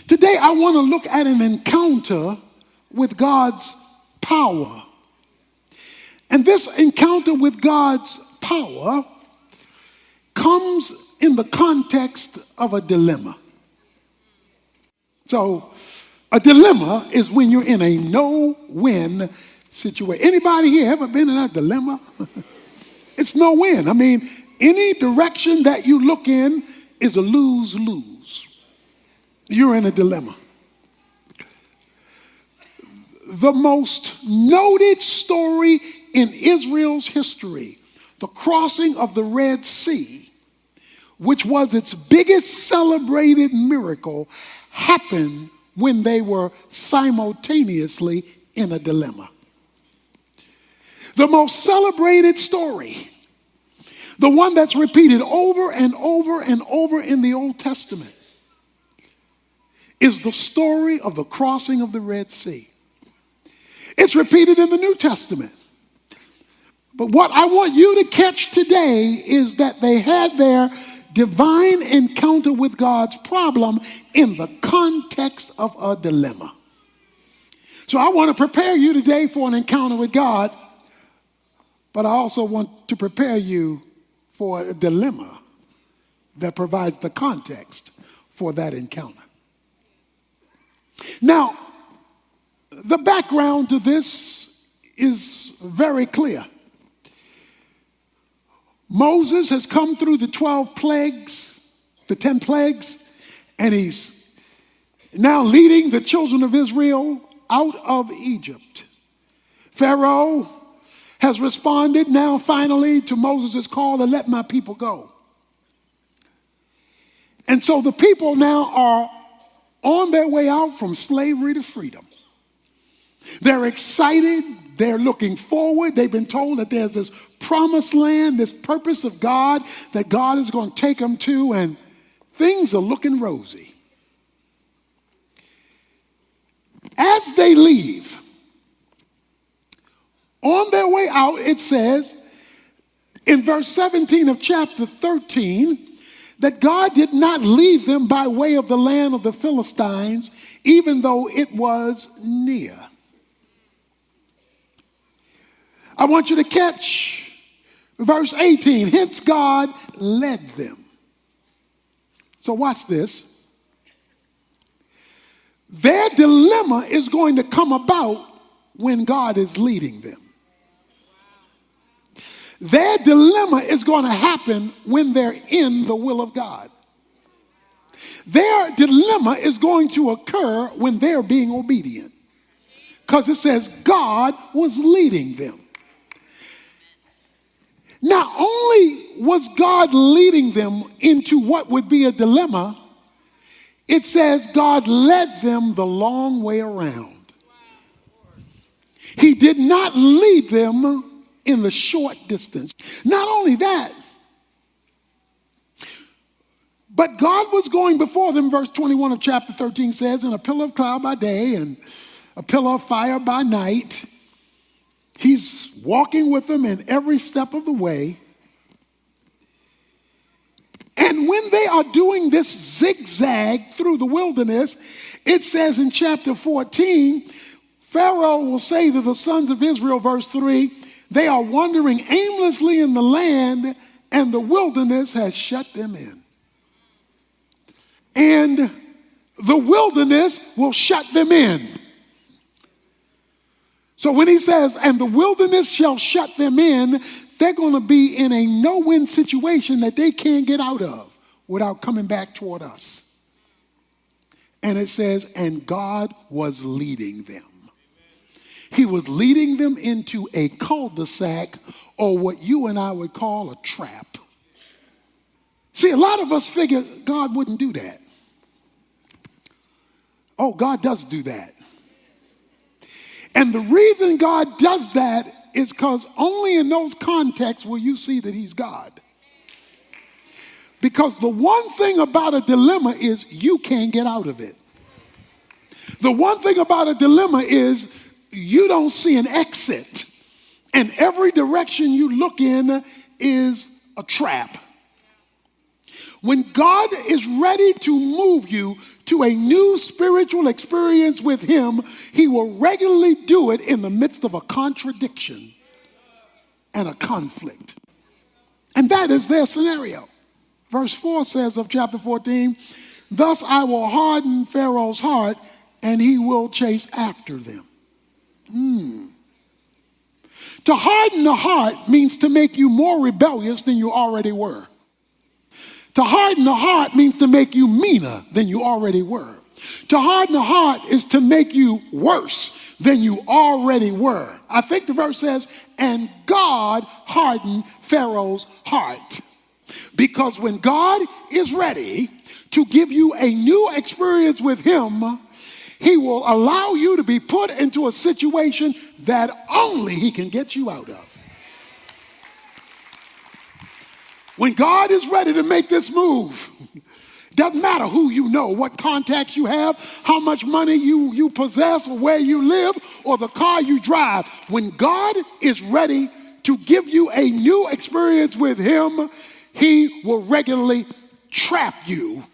Today, I want to look at an encounter with God's power. And this encounter with God's power comes in the context of a dilemma. So, a dilemma is when you're in a no-win situation. Anybody here ever been in a dilemma? It's no-win. I mean, any direction that you look in is a lose-lose. You're in a dilemma. The most noted story in Israel's history, the crossing of the Red Sea, which was its biggest celebrated miracle, happened when they were simultaneously in a dilemma. The most celebrated story, the one that's repeated over and over and over in the Old Testament, is the story of the crossing of the Red Sea. It's repeated in the New Testament. But what I want you to catch today is that they had their divine encounter with God's problem in the context of a dilemma. So I want to prepare you today for an encounter with God, but I also want to prepare you for a dilemma that provides the context for that encounter. Now, the background to this is very clear. Moses has come through the 12 plagues, the 10 plagues, and he's now leading the children of Israel out of Egypt. Pharaoh has responded now finally to Moses' call to let my people go. And so the people now are on their way out from slavery to freedom. They're excited. They're looking forward. They've been told that there's this promised land, this purpose of God that God is going to take them to, and things are looking rosy. As they leave, on their way out, it says in verse 17 of chapter 13 that God did not lead them by way of the land of the Philistines, even though it was near. I want you to catch verse 18. Hence God led them. So watch this. Their dilemma is going to come about when God is leading them. Their dilemma is going to happen when they're in the will of God. Their dilemma is going to occur when they're being obedient. Because it says God was leading them. Not only was God leading them into what would be a dilemma, it says God led them the long way around. He did not lead them in the short distance. Not only that, but God was going before them, verse 21 of chapter 13 says, in a pillar of cloud by day and a pillar of fire by night. He's walking with them in every step of the way. And when they are doing this zigzag through the wilderness, it says in chapter 14, Pharaoh will say to the sons of Israel, verse 3, they are wandering aimlessly in the land, and the wilderness has shut them in. And the wilderness will shut them in. So when he says, and the wilderness shall shut them in, they're going to be in a no-win situation that they can't get out of without coming back toward us. And it says, and God was leading them. He was leading them into a cul-de-sac, or what you and I would call a trap. See, a lot of us figure God wouldn't do that. Oh, God does do that. And the reason God does that is because only in those contexts will you see that he's God. Because the one thing about a dilemma is you can't get out of it. The one thing about a dilemma is you don't see an exit. And every direction you look in is a trap. When God is ready to move you to a new spiritual experience with him, he will regularly do it in the midst of a contradiction and a conflict. And that is their scenario. Verse 4 says of chapter 14, thus I will harden Pharaoh's heart and he will chase after them. To harden the heart means to make you more rebellious than you already were. To harden the heart means to make you meaner than you already were. To harden the heart is to make you worse than you already were. I think the verse says, and God hardened Pharaoh's heart. Because when God is ready to give you a new experience with him, he will allow you to be put into a situation that only he can get you out of. When God is ready to make this move, doesn't matter who you know, what contacts you have, how much money you possess, or where you live, or the car you drive. When God is ready to give you a new experience with him, he will regularly trap you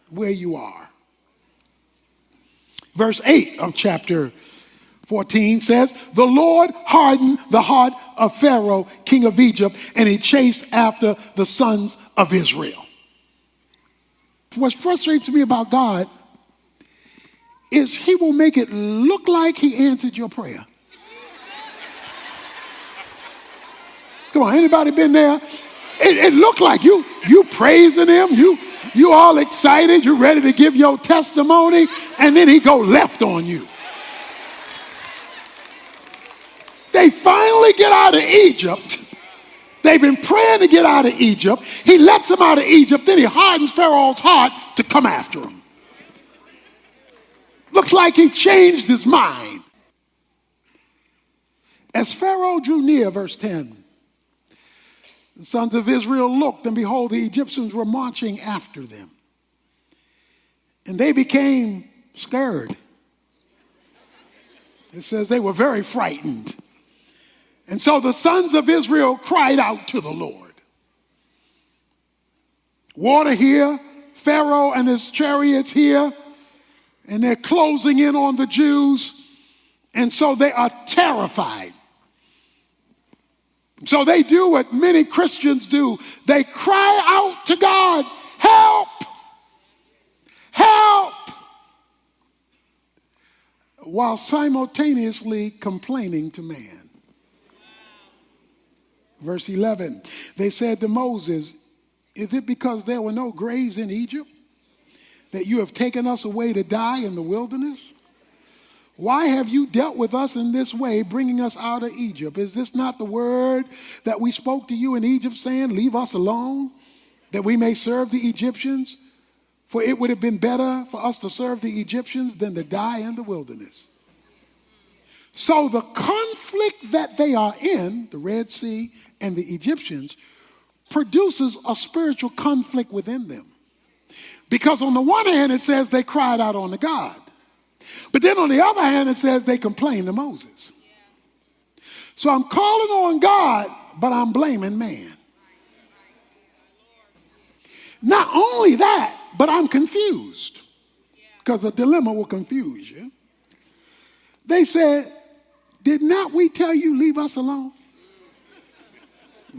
where you are. Verse 8 of chapter 14 says, the Lord hardened the heart of Pharaoh, king of Egypt, and he chased after the sons of Israel. What frustrates me about God is he will make it look like he answered your prayer. Come on, anybody been there? It looked like you praising him, you all excited, you ready to give your testimony, and then he go left on you. They finally get out of Egypt. They've been praying to get out of Egypt. He lets them out of Egypt, then he hardens Pharaoh's heart to come after him. Looks like he changed his mind. As Pharaoh drew near, verse 10, the sons of Israel looked, and behold, the Egyptians were marching after them. And they became scared. It says they were very frightened. And so the sons of Israel cried out to the Lord. Water here, Pharaoh and his chariots here, and they're closing in on the Jews. And so they are terrified. So they do what many Christians do. They cry out to God, help, help, while simultaneously complaining to man. Verse 11, they said to Moses, is it because there were no graves in Egypt that you have taken us away to die in the wilderness? Why have you dealt with us in this way, bringing us out of Egypt? Is this not the word that we spoke to you in Egypt, saying, leave us alone, that we may serve the Egyptians? For it would have been better for us to serve the Egyptians than to die in the wilderness. So the conflict that they are in, the Red Sea and the Egyptians, produces a spiritual conflict within them. Because on the one hand, it says they cried out on the God. But then on the other hand, it says they complained to Moses. So I'm calling on God, but I'm blaming man. Not only that, but I'm confused. Because a dilemma will confuse you. They said, did not we tell you leave us alone?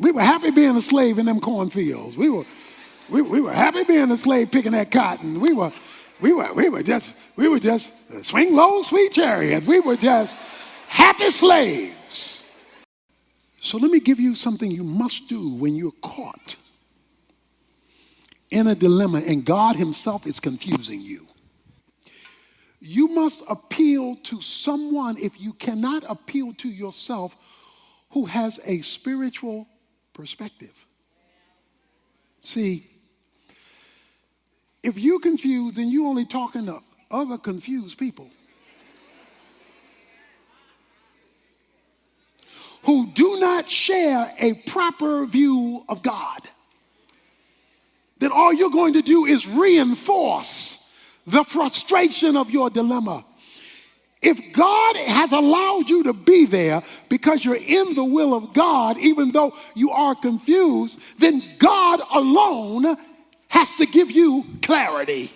We were happy being a slave in them cornfields. We were happy being a slave picking that cotton. We were just swing low, sweet chariot. We were just happy slaves. So let me give you something you must do when you're caught in a dilemma and God himself is confusing you. You must appeal to someone, if you cannot appeal to yourself, who has a spiritual perspective. See, if you're confused and you're only talking to other confused people who do not share a proper view of God, then all you're going to do is reinforce the frustration of your dilemma. If God has allowed you to be there because you're in the will of God, even though you are confused, then God alone has to give you clarity.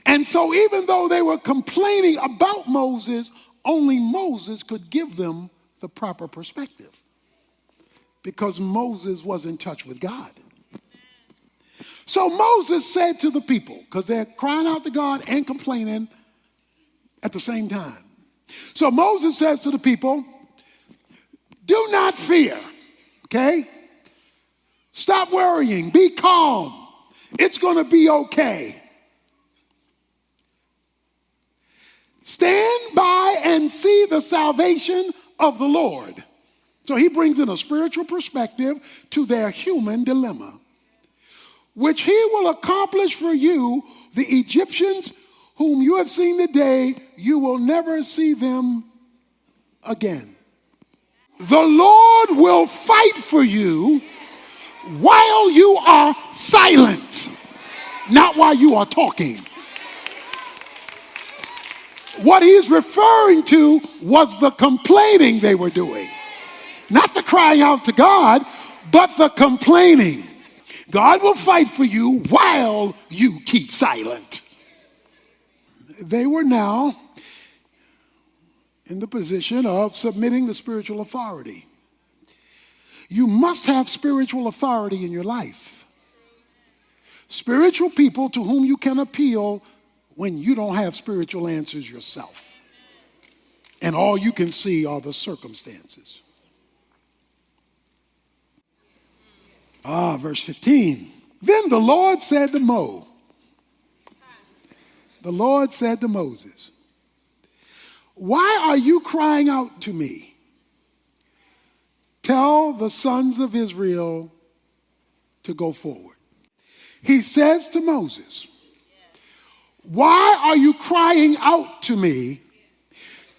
And so even though they were complaining about Moses, only Moses could give them the proper perspective, because Moses was in touch with God. So Moses said to the people, because they're crying out to God and complaining at the same time. So Moses says to the people, do not fear, okay? Stop worrying, be calm. It's going to be okay. Stand by and see the salvation of the Lord. So he brings in a spiritual perspective to their human dilemma, which he will accomplish for you. The Egyptians whom you have seen today, you will never see them again. The Lord will fight for you while you are silent, not while you are talking. What he's referring to was the complaining they were doing. Not the crying out to God, but the complaining. God will fight for you while you keep silent. They were now in the position of submitting to spiritual authority. You must have spiritual authority in your life. Spiritual people to whom you can appeal when you don't have spiritual answers yourself, and all you can see are the circumstances. Verse 15. Then the Lord said to the Lord said to Moses, why are you crying out to me? Tell the sons of Israel to go forward. He says to Moses, why are you crying out to me?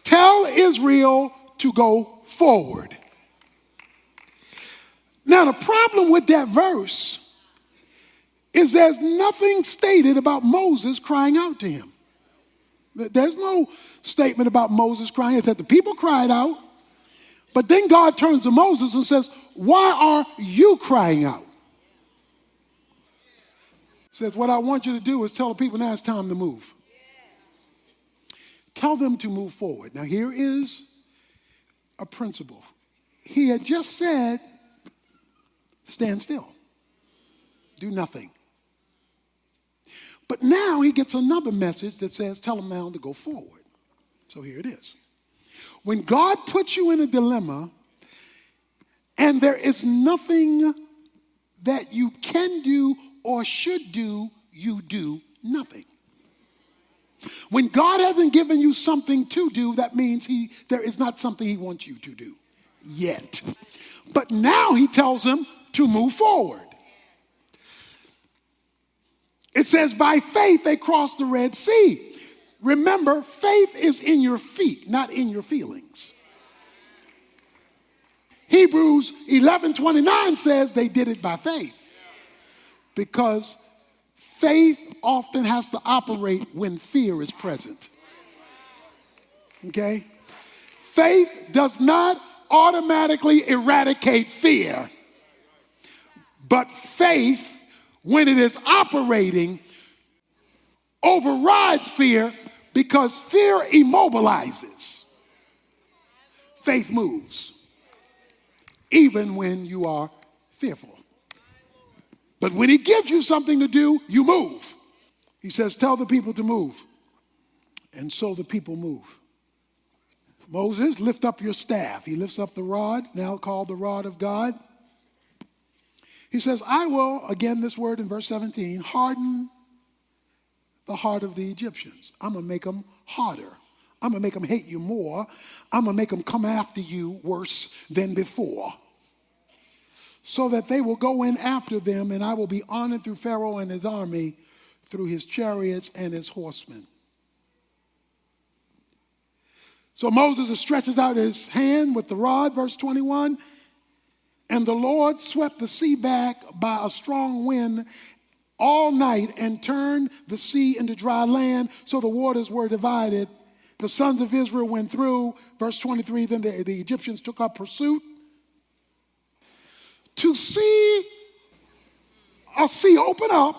Tell Israel to go forward. Now, the problem with that verse is there's nothing stated about Moses crying out to him. There's no statement about Moses crying. It's that the people cried out, but then God turns to Moses and says, why are you crying out? Says, what I want you to do is tell the people now it's time to move. Tell them to move forward. Now, here is a principle. He had just said, stand still. Do nothing. But now he gets another message that says, tell them now to go forward. So here it is. When God puts you in a dilemma and there is nothing that you can do or should do, you do nothing. When God hasn't given you something to do, that means there is not something he wants you to do yet. But now he tells them to move forward. It says by faith they crossed the Red Sea. Remember, faith is in your feet, not in your feelings. Hebrews 11:29 says they did it by faith. Because faith often has to operate when fear is present. Okay? Faith does not automatically eradicate fear. But faith, when it is operating, overrides fear because fear immobilizes. Faith moves, even when you are fearful. But when he gives you something to do, you move. He says, tell the people to move. And so the people move. Moses, lift up your staff. He lifts up the rod, now called the rod of God. He says, I will, again this word in verse 17, harden the heart of the Egyptians. I'm going to make them harder. I'm going to make them hate you more. I'm going to make them come after you worse than before, so that they will go in after them, and I will be honored through Pharaoh and his army, through his chariots and his horsemen. So Moses stretches out his hand with the rod, verse 21, and the Lord swept the sea back by a strong wind all night and turned the sea into dry land, so the waters were divided. The sons of Israel went through. Verse 23, then the Egyptians took up pursuit. To see a sea open up,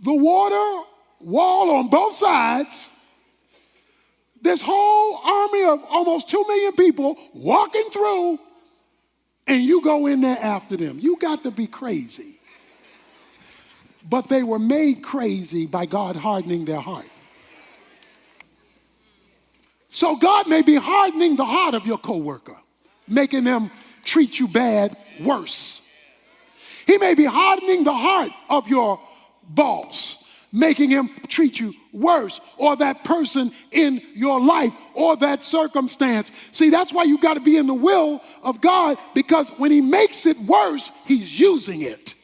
the water wall on both sides, this whole army of almost 2 million people walking through, and you go in there after them. You got to be crazy. But they were made crazy by God hardening their heart. So God may be hardening the heart of your coworker, making them treat you bad worse. He may be hardening the heart of your boss, making him treat you worse, or that person in your life, or that circumstance. See, that's why you got to be in the will of God, because when he makes it worse, he's using it.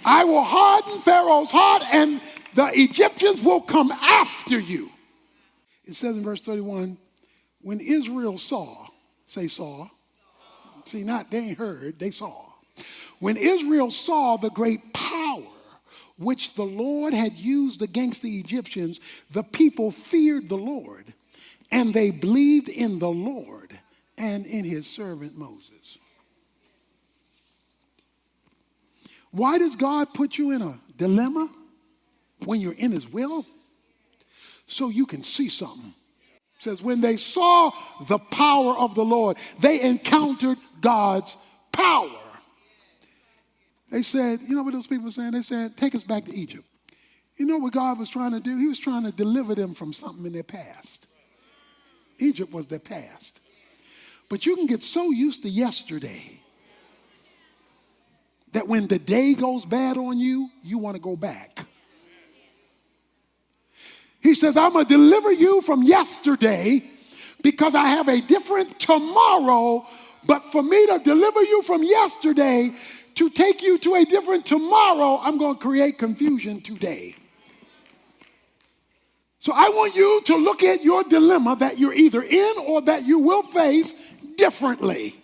I will harden Pharaoh's heart, and the Egyptians will come after you. It says in verse 31, when Israel saw, say saw. See, not they ain't heard, they saw. When Israel saw the great power which the Lord had used against the Egyptians, the people feared the Lord, and they believed in the Lord and in his servant Moses. Why does God put you in a dilemma when you're in his will? So you can see something. It says, when they saw the power of the Lord, they encountered God's power. They said, you know what those people were saying? They said, take us back to Egypt. You know what God was trying to do? He was trying to deliver them from something in their past. Egypt was their past. But you can get so used to yesterday that when the day goes bad on you, you want to go back. He says, I'm going to deliver you from yesterday because I have a different tomorrow. But for me to deliver you from yesterday, to take you to a different tomorrow, I'm going to create confusion today. So I want you to look at your dilemma that you're either in or that you will face differently.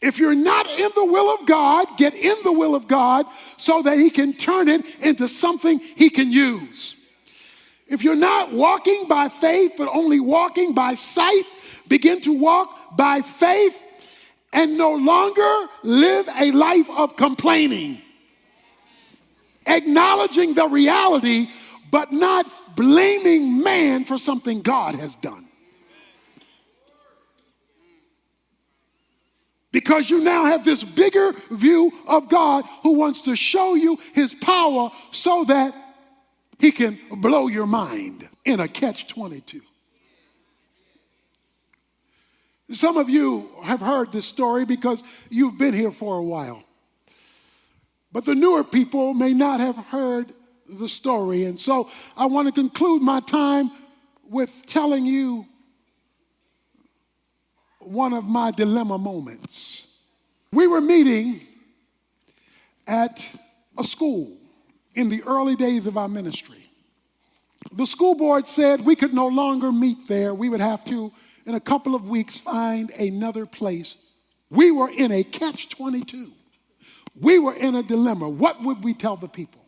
If you're not in the will of God, get in the will of God so that he can turn it into something he can use. If you're not walking by faith but only walking by sight, begin to walk by faith and no longer live a life of complaining. Acknowledging the reality but not blaming man for something God has done. Because you now have this bigger view of God who wants to show you his power so that he can blow your mind in a catch-22. Some of you have heard this story because you've been here for a while. But the newer people may not have heard the story. And so I want to conclude my time with telling you one of my dilemma moments. We were meeting at a school in the early days of our ministry. The school board said we could no longer meet there. We would have to, in a couple of weeks, find another place. We were in a catch-22. We were in a dilemma. What would we tell the people?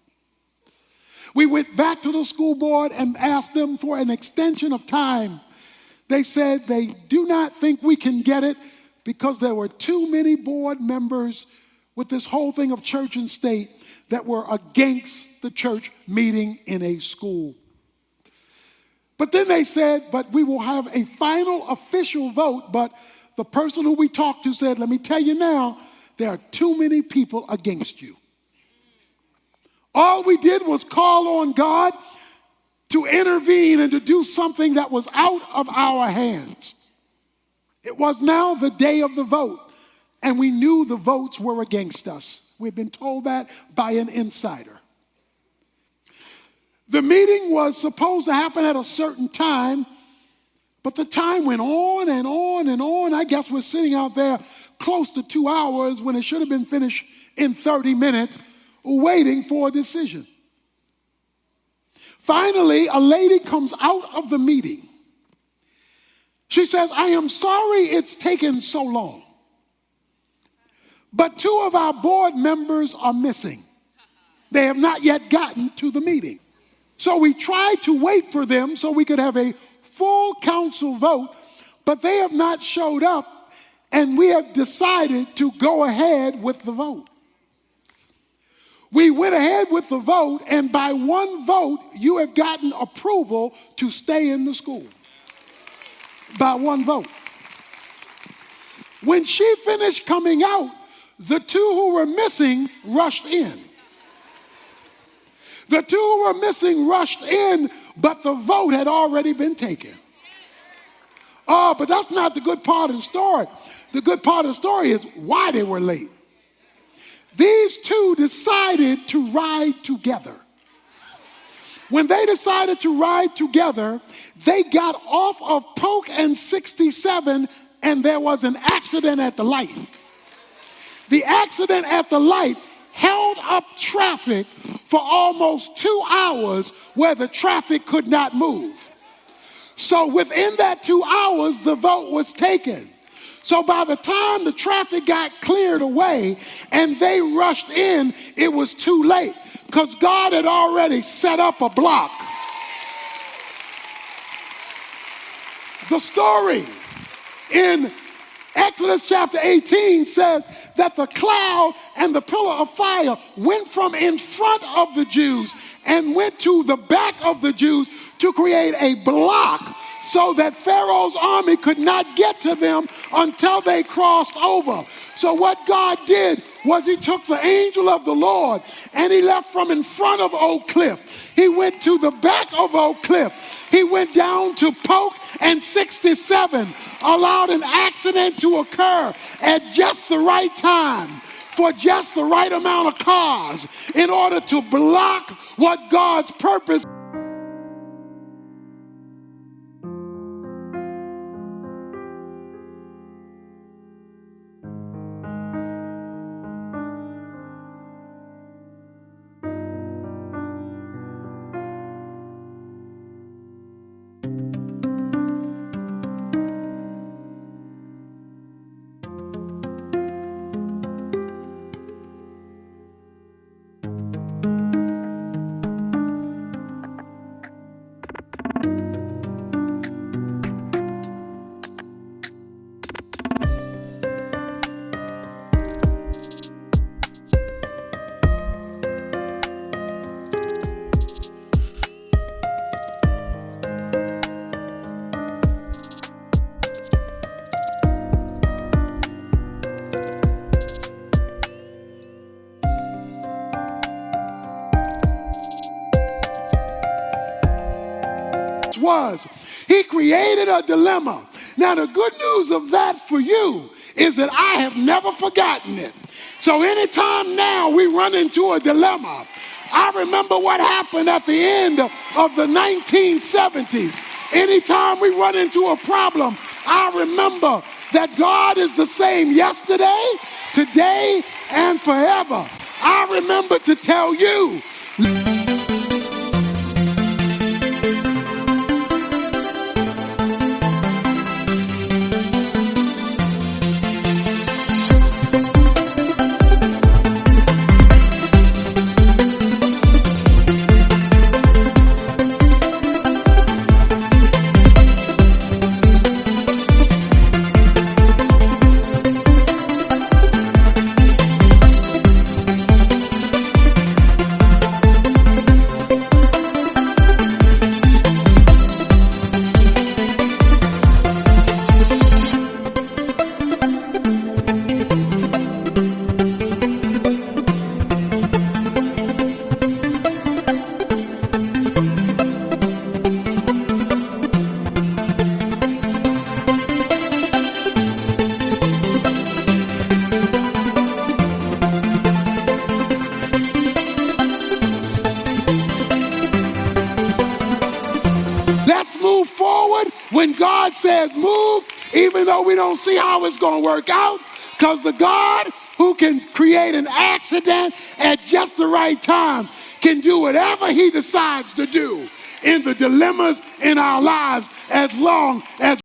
We went back to the school board and asked them for an extension of time. They said they do not think we can get it because there were too many board members with this whole thing of church and state that were against the church meeting in a school. But then they said, but we will have a final official vote. But the person who we talked to said, let me tell you now, there are too many people against you. All we did was call on God to intervene and to do something that was out of our hands. It was now the day of the vote, and we knew the votes were against us. We'd been told that by an insider. The meeting was supposed to happen at a certain time, but the time went on and on and on. I guess we're sitting out there close to 2 hours when it should have been finished in 30 minutes, waiting for a decision. Finally, a lady comes out of the meeting. She says, I am sorry it's taken so long, but 2 of our board members are missing. They have not yet gotten to the meeting. So we tried to wait for them so we could have a full council vote, but they have not showed up. and we have decided to go ahead with the vote. We went ahead with the vote, and by one vote, you have gotten approval to stay in the school. By one vote. When she finished coming out, the two who were missing rushed in. The two who were missing rushed in, but the vote had already been taken. Oh, but that's not the good part of the story. The good part of the story is why they were late. These two decided to ride together. When they decided to ride together, they got off of Polk and 67, and there was an accident at the light. The accident at the light held up traffic for almost 2 hours where the traffic could not move. So within that 2 hours, the vote was taken. So by the time the traffic got cleared away and they rushed in, it was too late because God had already set up a block. The story in Exodus chapter 18 says that the cloud and the pillar of fire went from in front of the Jews and went to the back of the Jews to create a block so that Pharaoh's army could not get to them until they crossed over. So what God did was he took the angel of the Lord and he left from in front of Oak Cliff. He went to the back of Oak Cliff. He went down to Polk and 67, allowed an accident to occur at just the right time for just the right amount of cars in order to block what God's purpose. Was he created a dilemma. Now the good news of that for you is that I have never forgotten it. So anytime now we run into a dilemma, I remember what happened at the end of the 1970s. Anytime we run into a problem, I remember that God is the same yesterday, today, and forever. I remember to tell you. Move forward when God says move, even though we don't see how it's going to work out, because the God who can create an accident at just the right time can do whatever he decides to do in the dilemmas in our lives as long as